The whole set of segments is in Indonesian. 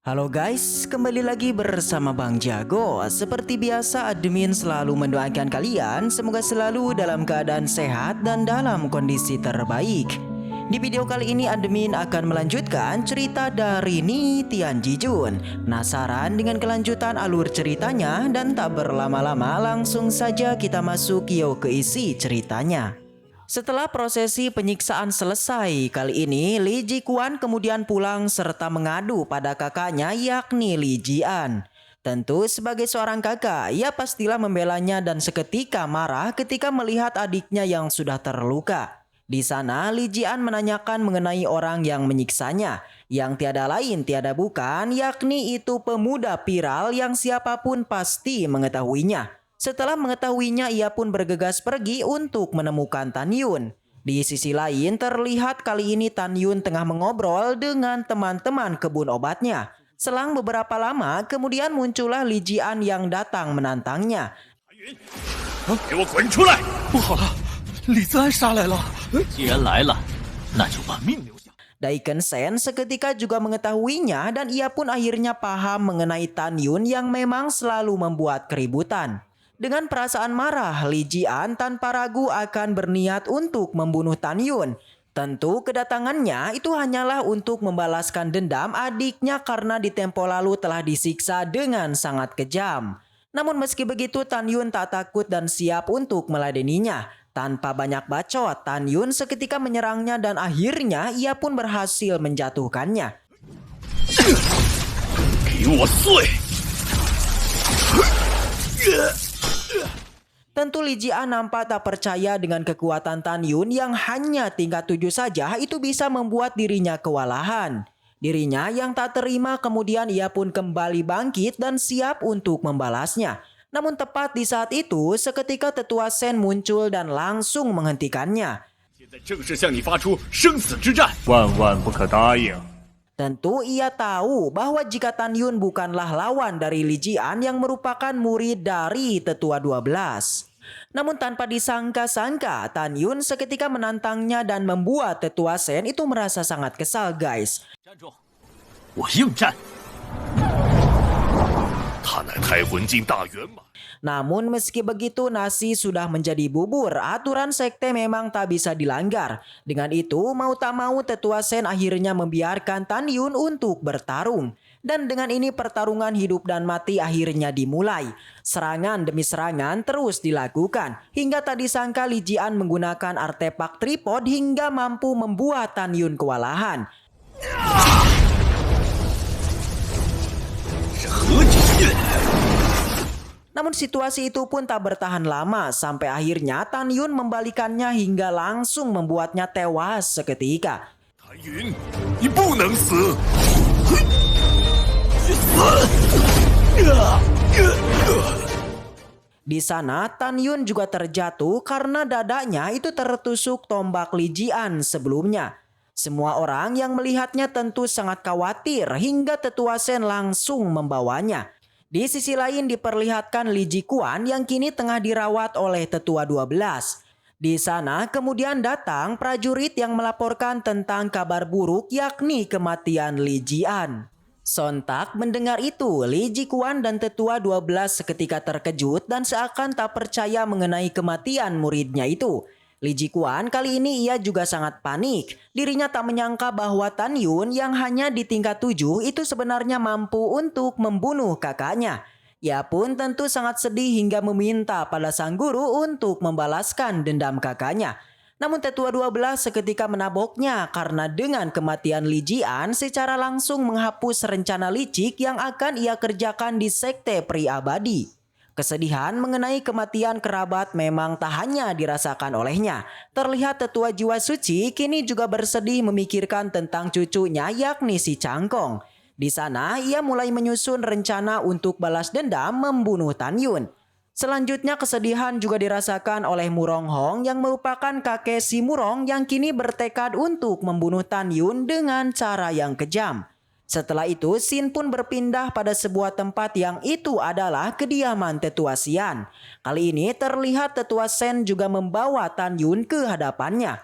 Halo guys, kembali lagi bersama Bang Jago. Seperti biasa, admin selalu mendoakan kalian semoga selalu dalam keadaan sehat dan dalam kondisi terbaik. Di video kali ini admin akan melanjutkan cerita dari Ni Tian Jijun. Penasaran dengan kelanjutan alur ceritanya? Dan tak berlama-lama langsung saja kita masuk yuk ke isi ceritanya. Setelah prosesi penyiksaan selesai, kali ini Li Jikuan kemudian pulang serta mengadu pada kakaknya yakni Li Jian. Tentu sebagai seorang kakak, ia pastilah membelanya dan seketika marah ketika melihat adiknya yang sudah terluka. Di sana Li Jian menanyakan mengenai orang yang menyiksanya, yang tiada lain tiada bukan yakni itu pemuda viral yang siapapun pasti mengetahuinya. Setelah mengetahuinya, ia pun bergegas pergi untuk menemukan Tan Yun. Di sisi lain, terlihat kali ini Tan Yun tengah mengobrol dengan teman-teman kebun obatnya. Selang beberapa lama, kemudian muncullah Li Jian yang datang menantangnya. 给我滚出来！ 不好了，李自安杀来了！ 既然来了，那就把命留下。 Daikon Shen seketika juga mengetahuinya dan ia pun akhirnya paham mengenai Tan Yun yang memang selalu membuat keributan. Dengan perasaan marah, Li Jian tanpa ragu akan berniat untuk membunuh Tan Yun. Tentu kedatangannya itu hanyalah untuk membalaskan dendam adiknya karena di tempo lalu telah disiksa dengan sangat kejam. Namun meski begitu Tan Yun tak takut dan siap untuk meladeninya. Tanpa banyak bacot, Tan Yun seketika menyerangnya dan akhirnya ia pun berhasil menjatuhkannya. 给我碎！ Tentu Li Jian nampak tak percaya dengan kekuatan Tan Yun yang hanya tingkat 7 saja itu bisa membuat dirinya kewalahan. Dirinya yang tak terima kemudian ia pun kembali bangkit dan siap untuk membalasnya. Namun tepat di saat itu seketika tetua Shen muncul dan langsung menghentikannya. 现在正式向你发出生死之战， 万万不可答应！ Tentu ia tahu bahwa jika Tan Yun bukanlah lawan dari Li Jian yang merupakan murid dari tetua 12. Namun tanpa disangka-sangka, Tan Yun seketika menantangnya dan membuat tetua Shen itu merasa sangat kesal guys. 站住！我应战。他乃太魂境大圆满。 Namun meski begitu nasi sudah menjadi bubur, aturan sekte memang tak bisa dilanggar. Dengan itu mau tak mau tetua Shen akhirnya membiarkan Tan Yun untuk bertarung. Dan dengan ini pertarungan hidup dan mati akhirnya dimulai. Serangan demi serangan terus dilakukan. Hingga tak disangka Li Jian menggunakan artefak tripod hingga mampu membuat Tan Yun kewalahan. 是何其血！ Namun situasi itu pun tak bertahan lama sampai akhirnya Tan Yun membalikannya hingga langsung membuatnya tewas seketika. 谭云，你不能死！去死！ Di sana Tan Yun juga terjatuh karena dadanya itu tertusuk tombak Li Jian sebelumnya. Semua orang yang melihatnya tentu sangat khawatir hingga tetua Shen langsung membawanya. Di sisi lain diperlihatkan Li Jikuan yang kini tengah dirawat oleh tetua 12. Di sana kemudian datang prajurit yang melaporkan tentang kabar buruk yakni kematian Li Jian. Sontak mendengar itu, Li Jikuan dan tetua 12 seketika terkejut dan seakan tak percaya mengenai kematian muridnya itu. Li Jikuan kali ini ia juga sangat panik. Dirinya tak menyangka bahwa Tan Yun yang hanya di tingkat 7 itu sebenarnya mampu untuk membunuh kakaknya. Ia pun tentu sangat sedih hingga meminta pada sang guru untuk membalaskan dendam kakaknya. Namun tetua 12 seketika menaboknya karena dengan kematian Li Jian secara langsung menghapus rencana licik yang akan ia kerjakan di sekte peri abadi. Kesedihan mengenai kematian kerabat memang tak hanya dirasakan olehnya. Terlihat tetua jiwa suci kini juga bersedih memikirkan tentang cucunya yakni si Cangkong. Di sana ia mulai menyusun rencana untuk balas dendam membunuh Tan Yun. Selanjutnya kesedihan juga dirasakan oleh Murong Hong yang merupakan kakek si Murong yang kini bertekad untuk membunuh Tan Yun dengan cara yang kejam. Setelah itu, Xin pun berpindah pada sebuah tempat yang itu adalah kediaman tetua Xian. Kali ini terlihat tetua Shen juga membawa Tan Yun ke hadapannya.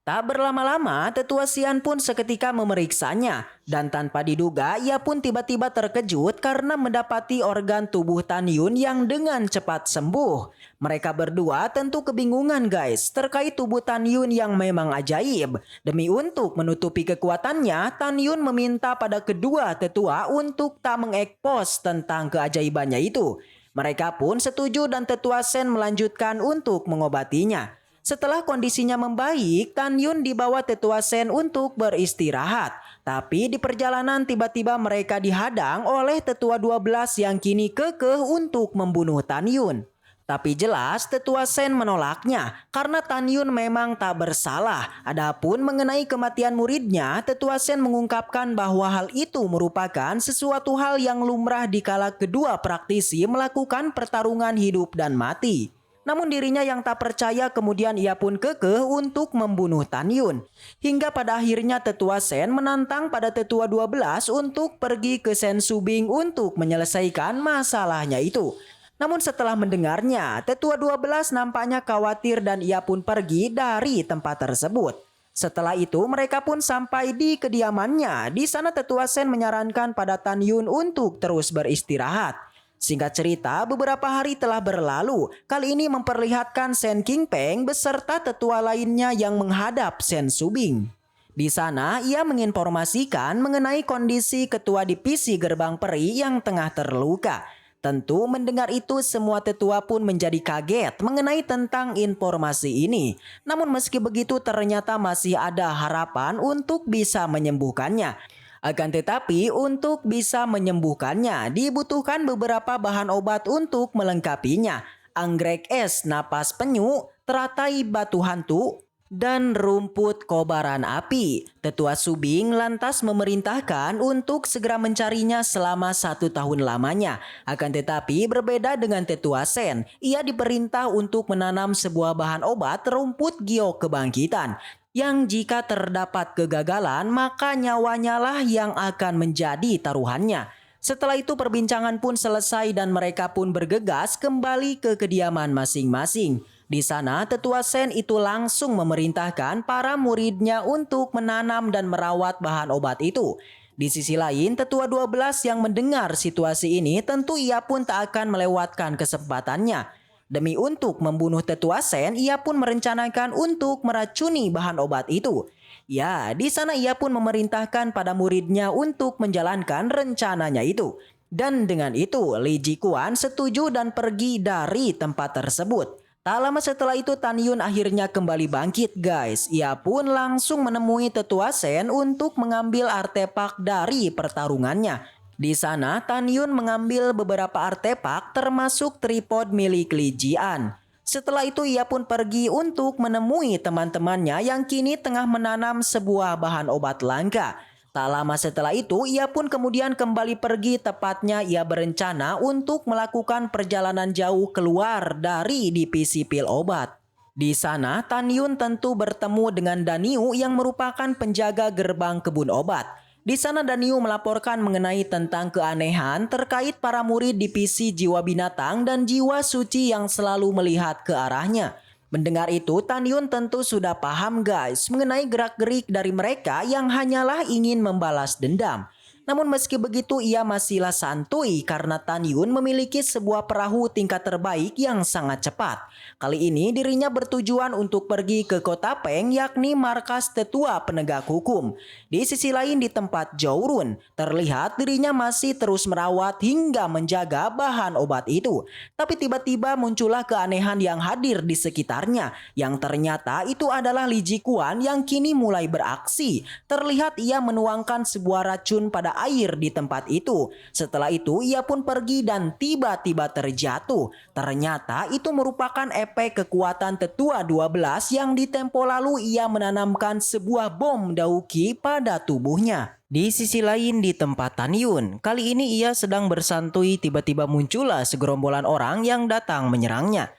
Tak berlama-lama, Tetua Xian pun seketika memeriksanya. Dan tanpa diduga, ia pun tiba-tiba terkejut karena mendapati organ tubuh Tan Yun yang dengan cepat sembuh. Mereka berdua tentu kebingungan guys, terkait tubuh Tan Yun yang memang ajaib. Demi untuk menutupi kekuatannya, Tan Yun meminta pada kedua tetua untuk tak mengekspos tentang keajaibannya itu. Mereka pun setuju dan Tetua Sen melanjutkan untuk mengobatinya. Setelah kondisinya membaik, Tan Yun dibawa Tetua Sen untuk beristirahat. Tapi di perjalanan tiba-tiba mereka dihadang oleh Tetua 12 yang kini kekeh untuk membunuh Tan Yun. Tapi jelas Tetua Sen menolaknya karena Tan Yun memang tak bersalah. Adapun mengenai kematian muridnya, Tetua Sen mengungkapkan bahwa hal itu merupakan sesuatu hal yang lumrah dikala kedua praktisi melakukan pertarungan hidup dan mati. Namun dirinya yang tak percaya kemudian ia pun kekeh untuk membunuh Tan Yun. Hingga pada akhirnya Tetua Sen menantang pada Tetua 12 untuk pergi ke Sen Subing untuk menyelesaikan masalahnya itu. Namun setelah mendengarnya, Tetua 12 nampaknya khawatir dan ia pun pergi dari tempat tersebut. Setelah itu mereka pun sampai di kediamannya. Di sana Tetua Sen menyarankan pada Tan Yun untuk terus beristirahat. Singkat cerita, beberapa hari telah berlalu. Kali ini memperlihatkan Sen Qingpeng beserta tetua lainnya yang menghadap Sen Subing. Di sana, ia menginformasikan mengenai kondisi ketua divisi gerbang peri yang tengah terluka. Tentu mendengar itu semua tetua pun menjadi kaget mengenai tentang informasi ini. Namun meski begitu ternyata masih ada harapan untuk bisa menyembuhkannya. Akan tetapi untuk bisa menyembuhkannya dibutuhkan beberapa bahan obat untuk melengkapinya. Anggrek es napas penyu, teratai batu hantu, dan rumput kobaran api. Tetua Subing lantas memerintahkan untuk segera mencarinya selama 1 tahun lamanya. Akan tetapi berbeda dengan Tetua Sen, ia diperintah untuk menanam sebuah bahan obat rumput giok kebangkitan. Yang jika terdapat kegagalan maka nyawanya lah yang akan menjadi taruhannya. Setelah itu perbincangan pun selesai dan mereka pun bergegas kembali ke kediaman masing-masing. Di sana Tetua Sen itu langsung memerintahkan para muridnya untuk menanam dan merawat bahan obat itu. Di sisi lain Tetua 12 yang mendengar situasi ini tentu ia pun tak akan melewatkan kesempatannya. Demi untuk membunuh Tetua Sen, ia pun merencanakan untuk meracuni bahan obat itu. Ya, di sana ia pun memerintahkan pada muridnya untuk menjalankan rencananya itu. Dan dengan itu, Li Jikuan setuju dan pergi dari tempat tersebut. Tak lama setelah itu Tan Yun akhirnya kembali bangkit guys. Ia pun langsung menemui Tetua Sen untuk mengambil artefak dari pertarungannya. Di sana Tan Yun mengambil beberapa artefak termasuk tripod milik Li Jian. Setelah itu ia pun pergi untuk menemui teman-temannya yang kini tengah menanam sebuah bahan obat langka. Tak lama setelah itu ia pun kemudian kembali pergi, tepatnya ia berencana untuk melakukan perjalanan jauh keluar dari divisi pil obat. Di sana Tan Yun tentu bertemu dengan Daniu yang merupakan penjaga gerbang kebun obat. Di sana Daniu melaporkan mengenai tentang keanehan terkait para murid divisi jiwa binatang dan jiwa suci yang selalu melihat ke arahnya. Mendengar itu Tan Yun tentu sudah paham guys mengenai gerak-gerik dari mereka yang hanyalah ingin membalas dendam. Namun meski begitu ia masihlah santuy karena Tan Yun memiliki sebuah perahu tingkat terbaik yang sangat cepat. Kali ini dirinya bertujuan untuk pergi ke kota Peng yakni markas tetua penegak hukum. Di sisi lain di tempat Jourun terlihat dirinya masih terus merawat hingga menjaga bahan obat itu. Tapi tiba-tiba muncullah keanehan yang hadir di sekitarnya yang ternyata itu adalah Li Jikuan yang kini mulai beraksi. Terlihat ia menuangkan sebuah racun pada air di tempat itu. Setelah itu ia pun pergi dan tiba-tiba terjatuh. Ternyata itu merupakan efek kekuatan tetua 12 yang di tempo lalu ia menanamkan sebuah bom dauki pada tubuhnya. Di sisi lain di tempat Tan Yun, kali ini ia sedang bersantui, tiba-tiba muncullah segerombolan orang yang datang menyerangnya.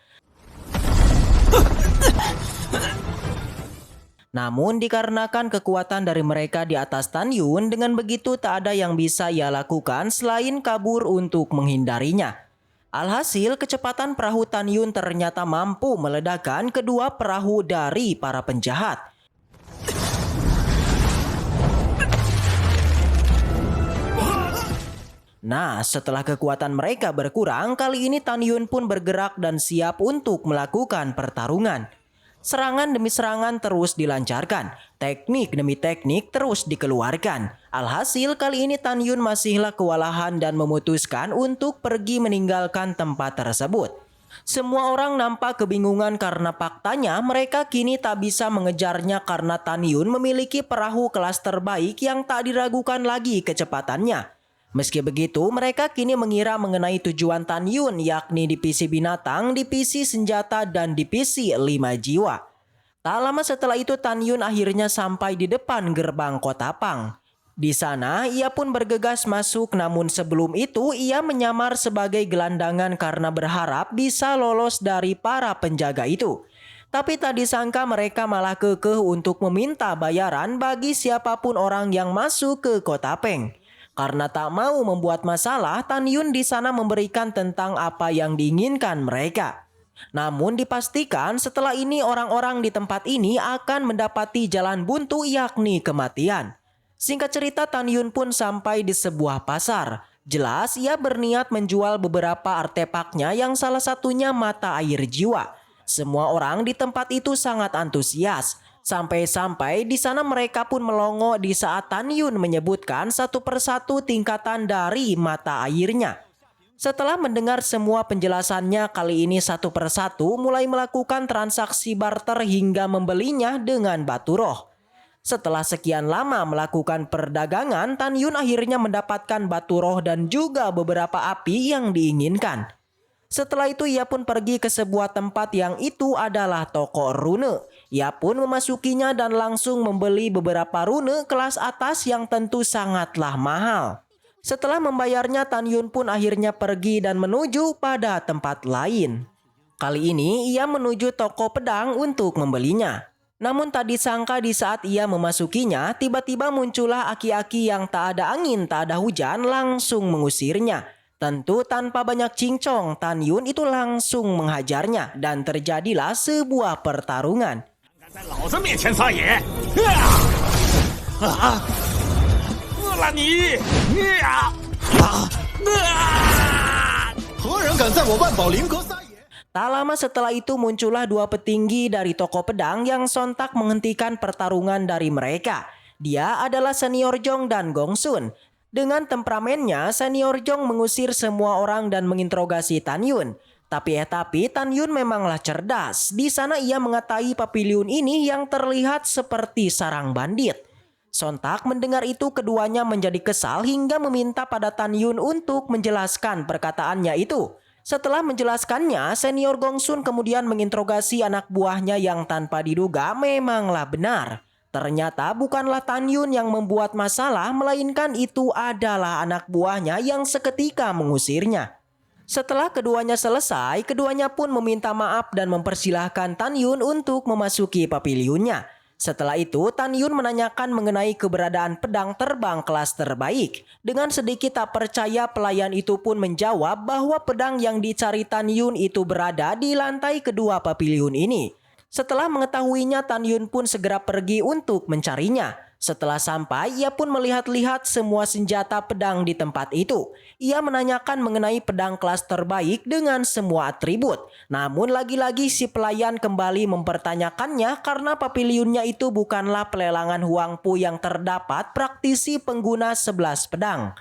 Namun dikarenakan kekuatan dari mereka di atas Tan Yun, dengan begitu tak ada yang bisa ia lakukan selain kabur untuk menghindarinya. Alhasil kecepatan perahu Tan Yun ternyata mampu meledakkan kedua perahu dari para penjahat. Nah, setelah kekuatan mereka berkurang, kali ini Tan Yun pun bergerak dan siap untuk melakukan pertarungan. Serangan demi serangan terus dilancarkan, teknik demi teknik terus dikeluarkan. Alhasil kali ini Tan Yun masihlah kewalahan dan memutuskan untuk pergi meninggalkan tempat tersebut. Semua orang nampak kebingungan karena faktanya mereka kini tak bisa mengejarnya karena Tan Yun memiliki perahu kelas terbaik yang tak diragukan lagi kecepatannya. Meski begitu, mereka kini mengira mengenai tujuan Tan Yun, yakni divisi binatang, divisi senjata, dan divisi 5 jiwa. Tak lama setelah itu Tan Yun akhirnya sampai di depan gerbang kota Pang. Di sana ia pun bergegas masuk, namun sebelum itu ia menyamar sebagai gelandangan karena berharap bisa lolos dari para penjaga itu. Tapi tak disangka mereka malah kekeh untuk meminta bayaran bagi siapapun orang yang masuk ke kota Peng. Karena tak mau membuat masalah, Tan Yun di sana memberikan tentang apa yang diinginkan mereka. Namun dipastikan setelah ini orang-orang di tempat ini akan mendapati jalan buntu, yakni kematian. Singkat cerita, Tan Yun pun sampai di sebuah pasar. Jelas ia berniat menjual beberapa artefaknya yang salah satunya mata air jiwa. Semua orang di tempat itu sangat antusias. Sampai-sampai di sana mereka pun melongo di saat Tan Yun menyebutkan satu persatu tingkatan dari mata airnya. Setelah mendengar semua penjelasannya, kali ini satu persatu mulai melakukan transaksi barter hingga membelinya dengan batu roh. Setelah sekian lama melakukan perdagangan, Tan Yun akhirnya mendapatkan batu roh dan juga beberapa api yang diinginkan. Setelah itu ia pun pergi ke sebuah tempat yang itu adalah toko rune. Ia pun memasukinya dan langsung membeli beberapa rune kelas atas yang tentu sangatlah mahal. Setelah membayarnya, Tan Yun pun akhirnya pergi dan menuju pada tempat lain. Kali ini ia menuju toko pedang untuk membelinya. Namun tak disangka di saat ia memasukinya, tiba-tiba muncullah aki-aki yang tak ada angin, tak ada hujan langsung mengusirnya. Tentu tanpa banyak cincong, Tan Yun itu langsung menghajarnya dan terjadilah sebuah pertarungan. 在老子面前撒野！饿了你！何人敢在我万宝灵阁撒野？ Tak lama setelah itu muncullah dua petinggi dari toko pedang yang sontak menghentikan pertarungan dari mereka. Dia adalah Senior Jong dan Gong Sun. Dengan temperamennya, Senior Jong mengusir semua orang dan menginterogasi Tan Yun. Tapi Tan Yun memanglah cerdas. Di sana ia mengetahui pavilion ini yang terlihat seperti sarang bandit. Sontak mendengar itu, keduanya menjadi kesal hingga meminta pada Tan Yun untuk menjelaskan perkataannya itu. Setelah menjelaskannya, Senior Gong Sun kemudian menginterogasi anak buahnya yang tanpa diduga memanglah benar. Ternyata bukanlah Tan Yun yang membuat masalah, melainkan itu adalah anak buahnya yang seketika mengusirnya. Setelah keduanya selesai, keduanya pun meminta maaf dan mempersilahkan Tan Yun untuk memasuki pavilionnya. Setelah itu, Tan Yun menanyakan mengenai keberadaan pedang terbang kelas terbaik. Dengan sedikit tak percaya, pelayan itu pun menjawab bahwa pedang yang dicari Tan Yun itu berada di lantai kedua pavilion ini. Setelah mengetahuinya, Tan Yun pun segera pergi untuk mencarinya. Setelah sampai, ia pun melihat-lihat semua senjata pedang di tempat itu. Ia menanyakan mengenai pedang kelas terbaik dengan semua atribut. Namun lagi-lagi si pelayan kembali mempertanyakannya karena pavilionnya itu bukanlah pelelangan Huangpu yang terdapat praktisi pengguna 11 pedang.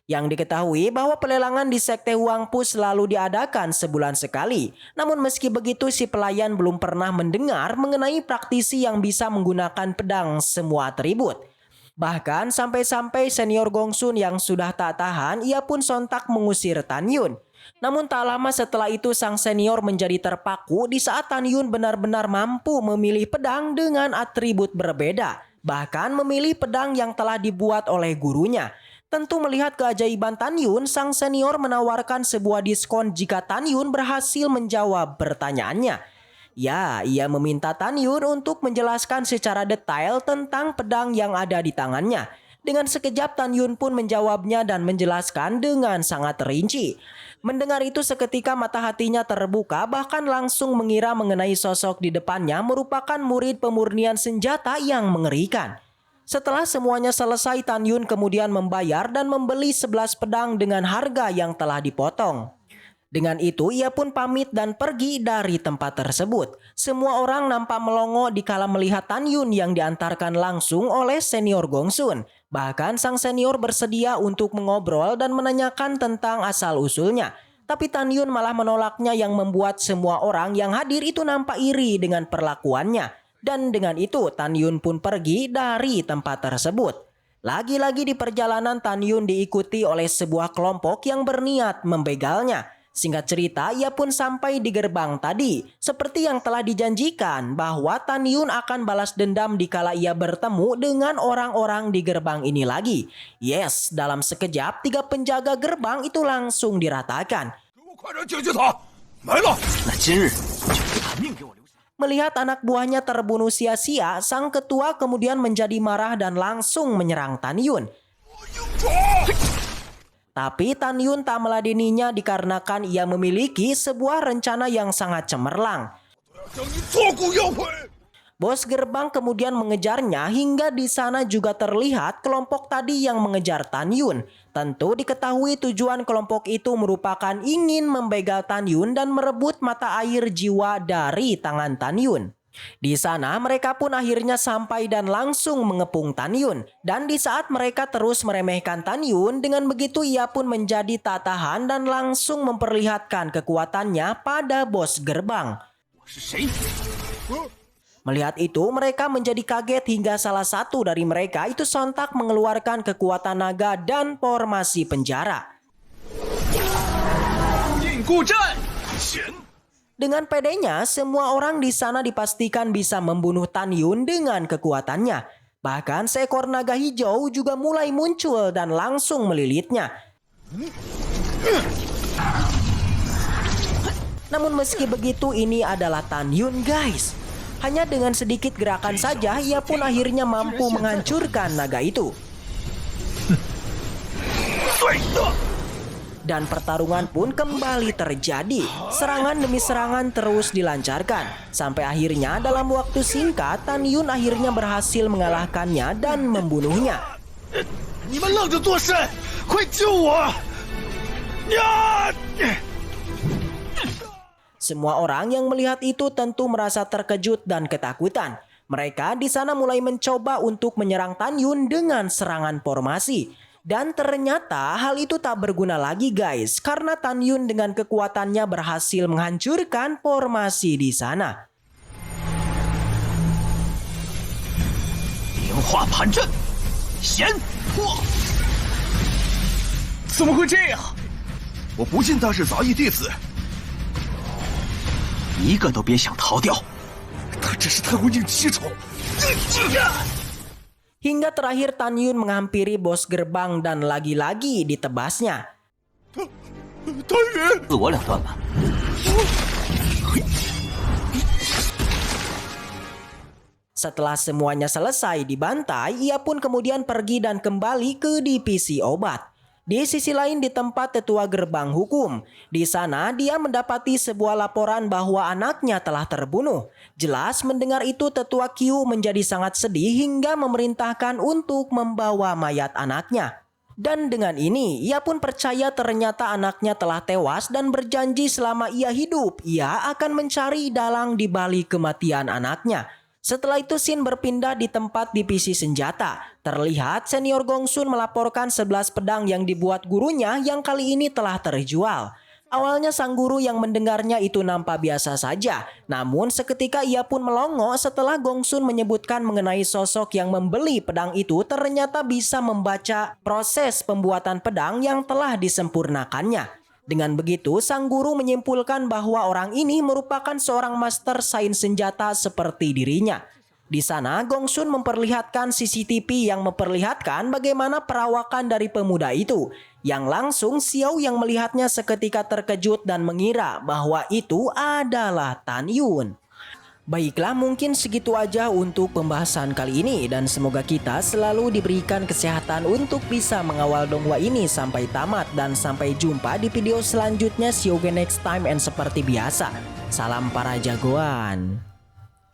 Yang diketahui bahwa pelelangan di Sekte Huangpu selalu diadakan sebulan sekali. Namun meski begitu, si pelayan belum pernah mendengar mengenai praktisi yang bisa menggunakan pedang semua atribut. Bahkan sampai-sampai Senior Gong Sun yang sudah tak tahan, ia pun sontak mengusir Tan Yun. Namun tak lama setelah itu sang senior menjadi terpaku di saat Tan Yun benar-benar mampu memilih pedang dengan atribut berbeda. Bahkan memilih pedang yang telah dibuat oleh gurunya. Tentu melihat keajaiban Tan Yun, sang senior menawarkan sebuah diskon jika Tan Yun berhasil menjawab pertanyaannya. Ya, ia meminta Tan Yun untuk menjelaskan secara detail tentang pedang yang ada di tangannya. Dengan sekejap Tan Yun pun menjawabnya dan menjelaskan dengan sangat rinci. Mendengar itu seketika mata hatinya terbuka, bahkan langsung mengira mengenai sosok di depannya merupakan murid pemurnian senjata yang mengerikan. Setelah semuanya selesai, Tan Yun kemudian membayar dan membeli 11 pedang dengan harga yang telah dipotong. Dengan itu ia pun pamit dan pergi dari tempat tersebut. Semua orang nampak melongo dikala melihat Tan Yun yang diantarkan langsung oleh senior Gongsun. Bahkan sang senior bersedia untuk mengobrol dan menanyakan tentang asal-usulnya. Tapi Tan Yun malah menolaknya yang membuat semua orang yang hadir itu nampak iri dengan perlakuannya. Dan dengan itu Tan Yun pun pergi dari tempat tersebut. Lagi-lagi di perjalanan Tan Yun diikuti oleh sebuah kelompok yang berniat membegalnya. Singkat cerita, ia pun sampai di gerbang tadi. Seperti yang telah dijanjikan bahwa Tan Yun akan balas dendam dikala ia bertemu dengan orang-orang di gerbang ini lagi. Yes, dalam sekejap 3 penjaga gerbang itu langsung diratakan. 快点解决他！来了。那今日就把命给我留下。 Melihat anak buahnya terbunuh sia-sia, sang ketua kemudian menjadi marah dan langsung menyerang Tan Yun. Tapi Tan Yun tak meladeninya dikarenakan ia memiliki sebuah rencana yang sangat cemerlang. 将你挫骨摇灰！ Bos gerbang kemudian mengejarnya hingga di sana juga terlihat kelompok tadi yang mengejar Tan Yun. Tentu diketahui tujuan kelompok itu merupakan ingin membegal Tan Yun dan merebut mata air jiwa dari tangan Tan Yun. Di sana mereka pun akhirnya sampai dan langsung mengepung Tan Yun. Dan di saat mereka terus meremehkan Tan Yun, dengan begitu ia pun menjadi tak tahan dan langsung memperlihatkan kekuatannya pada bos gerbang. 我是谁？ Melihat itu mereka menjadi kaget hingga salah satu dari mereka itu sontak mengeluarkan kekuatan naga dan formasi penjara. 印固阵，显。 Dengan pedenya, semua orang di sana dipastikan bisa membunuh Tan Yun dengan kekuatannya. Bahkan seekor naga hijau juga mulai muncul dan langsung melilitnya. Namun meski begitu ini adalah Tan Yun guys. Hanya dengan sedikit gerakan saja ia pun akhirnya mampu menghancurkan naga itu. Dan pertarungan pun kembali terjadi. Serangan demi serangan terus dilancarkan. Sampai akhirnya dalam waktu singkat Tan Yun akhirnya berhasil mengalahkannya dan membunuhnya. 你们愣着做甚？快救我！呀！ Semua orang yang melihat itu tentu merasa terkejut dan ketakutan. Mereka di sana mulai mencoba untuk menyerang Tan Yun dengan serangan formasi. Dan ternyata hal itu tak berguna lagi guys, karena Tan Yun dengan kekuatannya berhasil menghancurkan formasi di sana. 莲花盘阵，显破！怎么会这样？我不信他是杂役弟子，一个都别想逃掉。他真是太会硬气场。 Hingga terakhir Tan Yun menghampiri bos gerbang dan lagi-lagi ditebasnya. 太远！自我了断吧。 Setelah semuanya selesai dibantai, ia pun kemudian pergi dan kembali ke divisi obat. Di sisi lain di tempat tetua gerbang hukum. Di sana dia mendapati sebuah laporan bahwa anaknya telah terbunuh. Jelas mendengar itu tetua Qiu menjadi sangat sedih hingga memerintahkan untuk membawa mayat anaknya. Dan dengan ini ia pun percaya ternyata anaknya telah tewas dan berjanji selama ia hidup ia akan mencari dalang di balik kematian anaknya. Setelah itu scene berpindah di tempat divisi senjata. Terlihat senior Gongsun melaporkan 11 pedang yang dibuat gurunya yang kali ini telah terjual. Awalnya sang guru yang mendengarnya itu nampak biasa saja. Namun seketika ia pun melongo setelah Gongsun menyebutkan mengenai sosok yang membeli pedang itu ternyata bisa membaca proses pembuatan pedang yang telah disempurnakannya. Dengan begitu, sang guru menyimpulkan bahwa orang ini merupakan seorang master sains senjata seperti dirinya. Di sana, Gongsun memperlihatkan CCTV yang memperlihatkan bagaimana perawakan dari pemuda itu. Yang langsung Xiao yang melihatnya seketika terkejut dan mengira bahwa itu adalah Tan Yun. Baiklah, mungkin segitu aja untuk pembahasan kali ini dan semoga kita selalu diberikan kesehatan untuk bisa mengawal donghua ini sampai tamat dan sampai jumpa di video selanjutnya. See you again next time and seperti biasa, salam para jagoan.